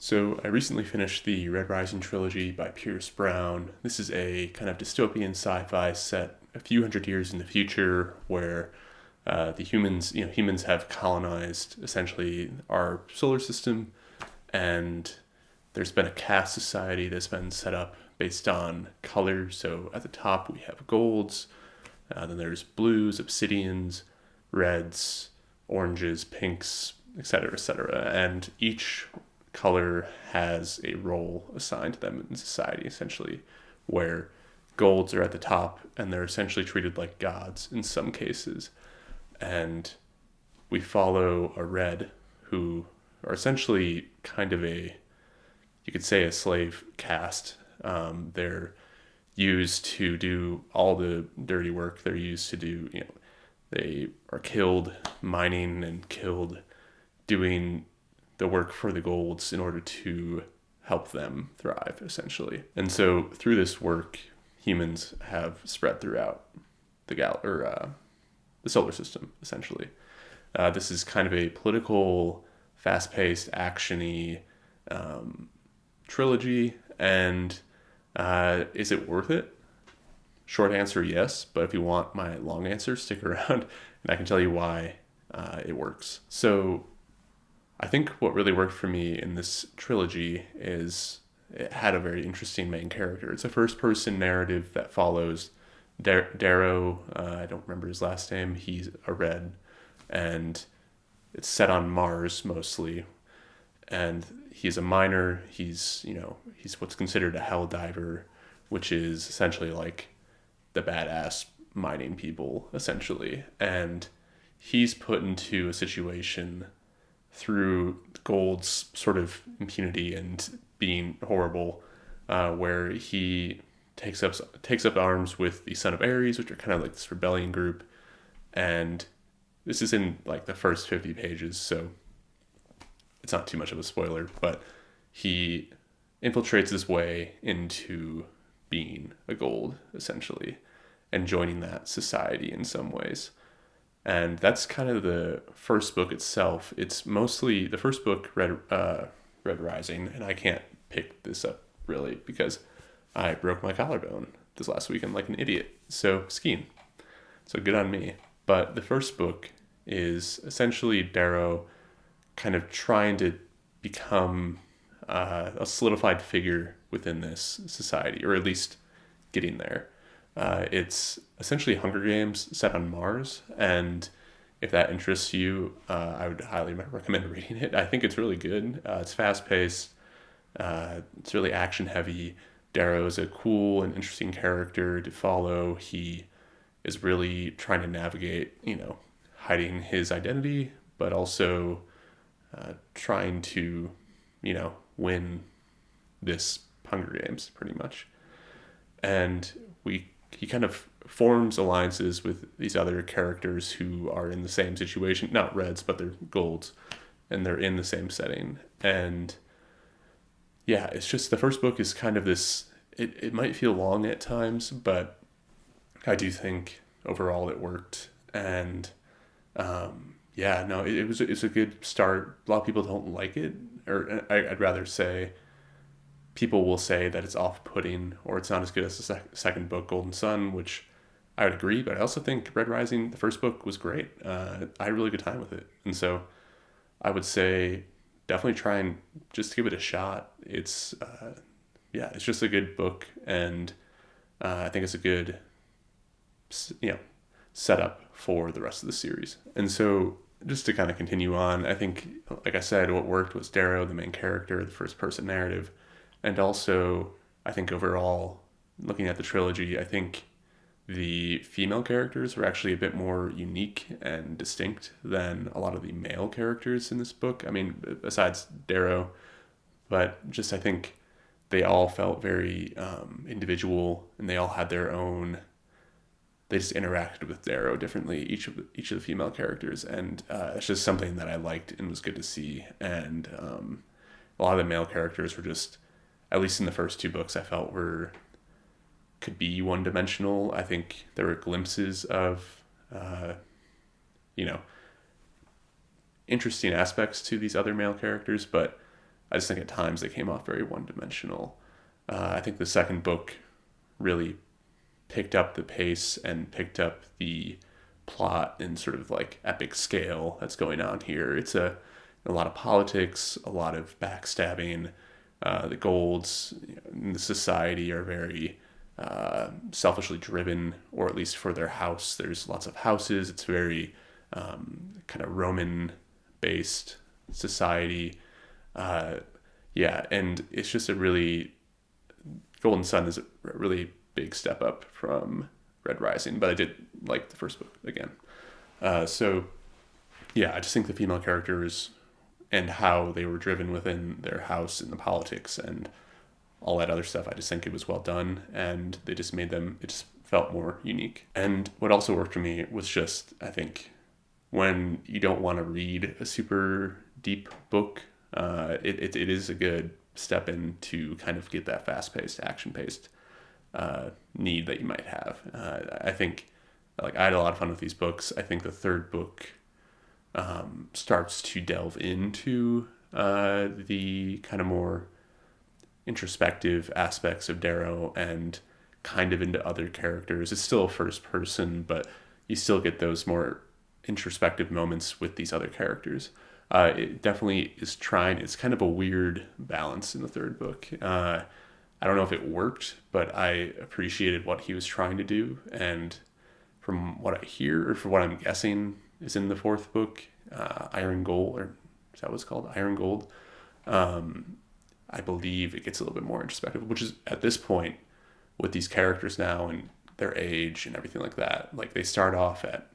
So I recently finished the Rising Trilogy by Pierce Brown. This is a kind of dystopian sci-fi set a few hundred years in the future where humans have colonized essentially our solar system, and there's been a caste society that's been set up based on color. So at the top we have golds, then there's blues, obsidians, reds, oranges, pinks, etc., etc. And each color has a role assigned to them in society, essentially, where golds are at the top and they're essentially treated like gods in some cases. And we follow a red who are essentially kind of you could say, a slave caste. They're used to do all the dirty work. They're used to do, they are killed mining and killed doing the work for the golds in order to help them thrive, essentially. And so through this work, humans have spread throughout the solar system, essentially. This is kind of a political, fast-paced, actiony trilogy, and is it worth it? Short answer, yes. But if you want my long answer, stick around, and I can tell you why it works. So I think what really worked for me in this trilogy is it had a very interesting main character. It's a first-person narrative that follows Darrow. I don't remember his last name. He's a red, and it's set on Mars mostly. And he's a miner. He's what's considered a hell diver, which is essentially like the badass mining people, essentially. And he's put into a situation through Gold's sort of impunity and being horrible, where he takes up arms with the Son of Ares, which are kind of like this rebellion group. And this is in like the first 50 pages, so it's not too much of a spoiler, but he infiltrates his way into being a gold, essentially, and joining that society in some ways. And that's kind of the first book itself. It's mostly the first book, Red Rising, and I can't pick this up really because I broke my collarbone this last weekend like an idiot. So skiing. So good on me. But the first book is essentially Darrow kind of trying to become a solidified figure within this society, or at least getting there. It's essentially Hunger Games set on Mars, and if that interests you, I would highly recommend reading it. I think it's really good. It's fast-paced. It's really action-heavy. Darrow is a cool and interesting character to follow. He is really trying to navigate, hiding his identity, but also trying to, win this Hunger Games, pretty much. And he kind of forms alliances with these other characters who are in the same situation, not reds, but they're golds, and they're in the same setting. And yeah, it's just the first book is kind of this, it might feel long at times, but I do think overall it worked. And yeah, no, it's a good start. A lot of people don't like it, or I'd rather say people will say that it's off-putting or it's not as good as the second book, Golden Sun, which I would agree. But I also think Red Rising, the first book, was great. I had a really good time with it, and so I would say definitely try and just give it a shot. It's it's just a good book, and I think it's a good setup for the rest of the series. And so just to kind of continue on, I think, like I said, what worked was Darrow, the main character, the first person narrative. And also, I think overall, looking at the trilogy, I think the female characters were actually a bit more unique and distinct than a lot of the male characters in this book. I mean, besides Darrow, but just I think they all felt very individual, and they all had their own. They just interacted with Darrow differently, each of the female characters, and it's just something that I liked and was good to see. And a lot of the male characters were just, at least in the first two books, I felt could be one-dimensional. I think there were glimpses of, interesting aspects to these other male characters, but I just think at times they came off very one-dimensional. I think the second book really picked up the pace and picked up the plot and sort of like epic scale that's going on here. It's a lot of politics, a lot of backstabbing. The Golds in the society are very selfishly driven, or at least for their house. There's lots of houses. It's very kind of Roman based society. Yeah, and it's just a really, Golden Sun is a really big step up from Red Rising, but I did like the first book again. So yeah, I just think the female characters and how they were driven within their house and the politics and all that other stuff, I just think it was well done, and they just made them, it just felt more unique. And what also worked for me was just, I think, when you don't want to read a super deep book, it is a good step in to kind of get that fast-paced, action-paced need that you might have. I think, like, I had a lot of fun with these books. I think the third book starts to delve into the kind of more introspective aspects of Darrow and kind of into other characters. It's still first person, but you still get those more introspective moments with these other characters. It definitely is trying, it's kind of a weird balance in the third book. I don't know if it worked, but I appreciated what he was trying to do. And from what I hear, or from what I'm guessing is in the fourth book, Iron Gold, or is that what it's called? Iron Gold. I believe it gets a little bit more introspective, which is at this point with these characters now and their age and everything like that. Like they start off at,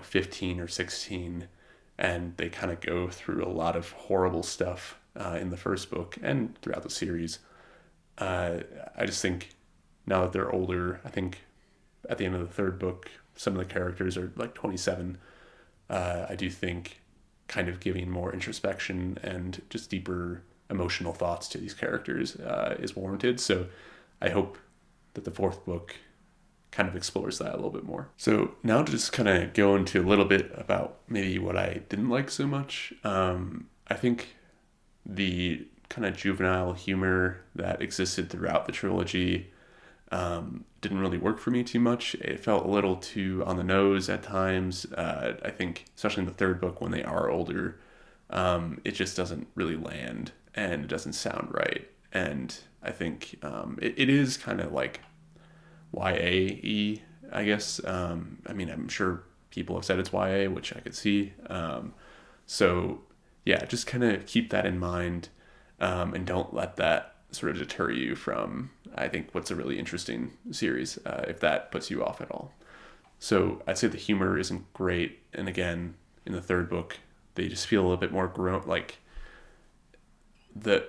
15 or 16, and they kind of go through a lot of horrible stuff in the first book and throughout the series. I just think now that they're older, I think at the end of the third book, some of the characters are like 27. I do think kind of giving more introspection and just deeper emotional thoughts to these characters is warranted. So I hope that the fourth book kind of explores that a little bit more. So now to just kind of go into a little bit about maybe what I didn't like so much. I think the kind of juvenile humor that existed throughout the trilogy didn't really work for me too much. It felt a little too on the nose at times. I think, especially in the third book when they are older, it just doesn't really land and it doesn't sound right. And I think it is kind of like YA-y, I guess. I mean, I'm sure people have said it's YA, which I could see. So yeah, just kind of keep that in mind, and don't let that sort of deter you from, I think, what's a really interesting series, if that puts you off at all. So I'd say the humor isn't great. And again, in the third book, they just feel a little bit more grown, like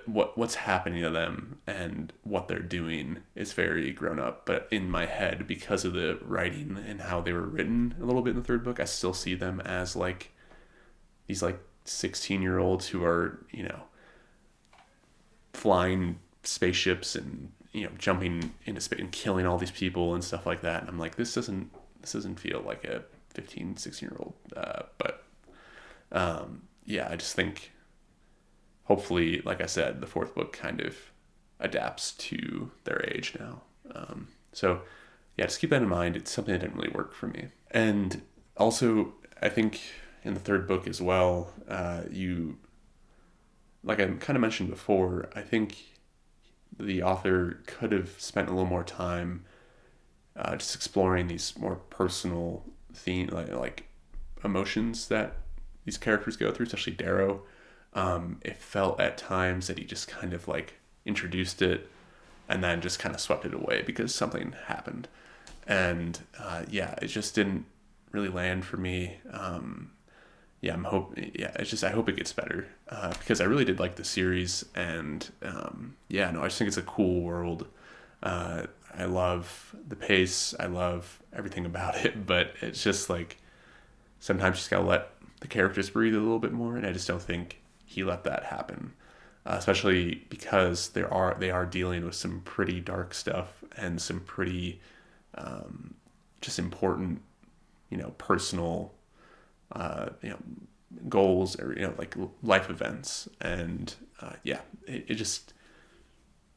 what's happening to them and what they're doing is very grown up. But in my head, because of the writing and how they were written a little bit in the third book, I still see them as like these like 16-year-olds who are, flying spaceships and, jumping into space and killing all these people and stuff like that. And I'm like, this doesn't feel like a 15, 16-year-old. Yeah, I just think hopefully, like I said, the fourth book kind of adapts to their age now. So yeah, just keep that in mind. It's something that didn't really work for me. And also, I think in the third book as well, like I kind of mentioned before, I think the author could have spent a little more time just exploring these more personal theme, like emotions that these characters go through, especially Darrow. It felt at times that he just kind of like introduced it and then just kind of swept it away because something happened. And yeah, it just didn't really land for me. I hope it gets better, because I really did like the series, and I just think it's a cool world. I love the pace, I love everything about it, but it's just like sometimes you just gotta let the characters breathe a little bit more, and I just don't think he let that happen, especially because they are dealing with some pretty dark stuff and some pretty just important, personal goals or like life events, and yeah, it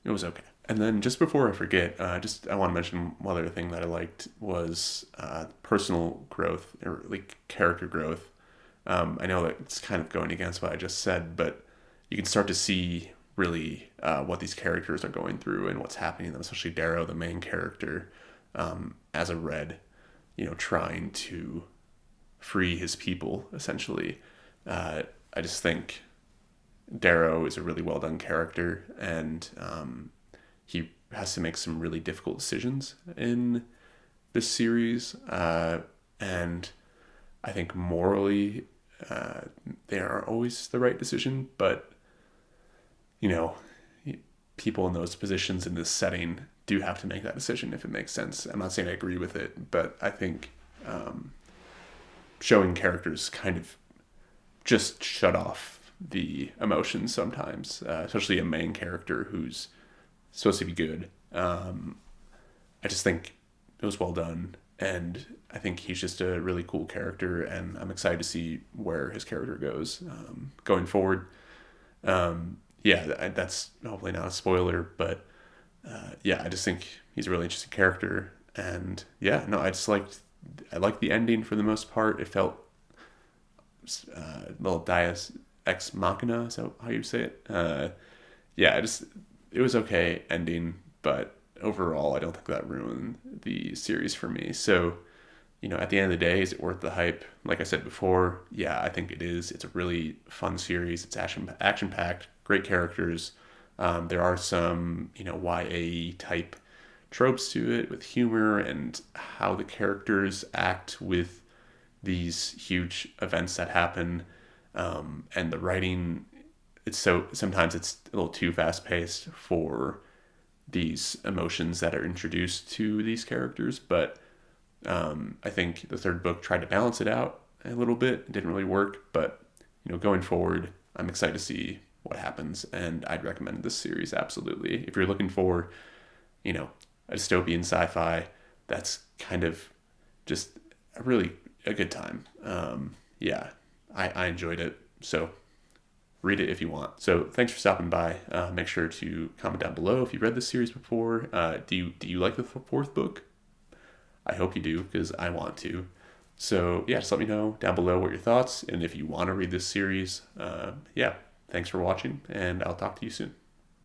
was okay. And then just before I forget, I want to mention one other thing that I liked was personal growth or like character growth. I know that it's kind of going against what I just said, but you can start to see really what these characters are going through and what's happening to them, especially Darrow, the main character, as a red, trying to free his people, essentially. I just think Darrow is a really well done character, and he has to make some really difficult decisions in this series. And I think morally, they aren't always the right decision, but you know, people in those positions in this setting do have to make that decision if it makes sense. I'm not saying I agree with it, but I think showing characters kind of just shut off the emotions sometimes, especially a main character who's supposed to be good. I just think it was well done, and I think he's just a really cool character, and I'm excited to see where his character goes going forward. Yeah, that's hopefully not a spoiler, but yeah, I just think he's a really interesting character, and yeah, no, I liked the ending for the most part. It felt little Deus ex machina, is that how you say it? Yeah, it was okay ending, but overall, I don't think that ruined the series for me. So, at the end of the day, is it worth the hype? Like I said before, yeah, I think it is. It's a really fun series. It's action packed, great characters. There are some, YA type tropes to it with humor and how the characters act with these huge events that happen. And the writing, sometimes it's a little too fast paced for these emotions that are introduced to these characters, but I think the third book tried to balance it out a little bit. It didn't really work, but going forward, I'm excited to see what happens, and I'd recommend this series absolutely. If you're looking for, a dystopian sci-fi that's kind of just really a good time. Yeah, I enjoyed it. So read it if you want. So thanks for stopping by. Make sure to comment down below if you've read this series before. Do you like the fourth book? I hope you do, because I want to. So yeah, just let me know down below what your thoughts, and if you want to read this series. Yeah, thanks for watching, and I'll talk to you soon.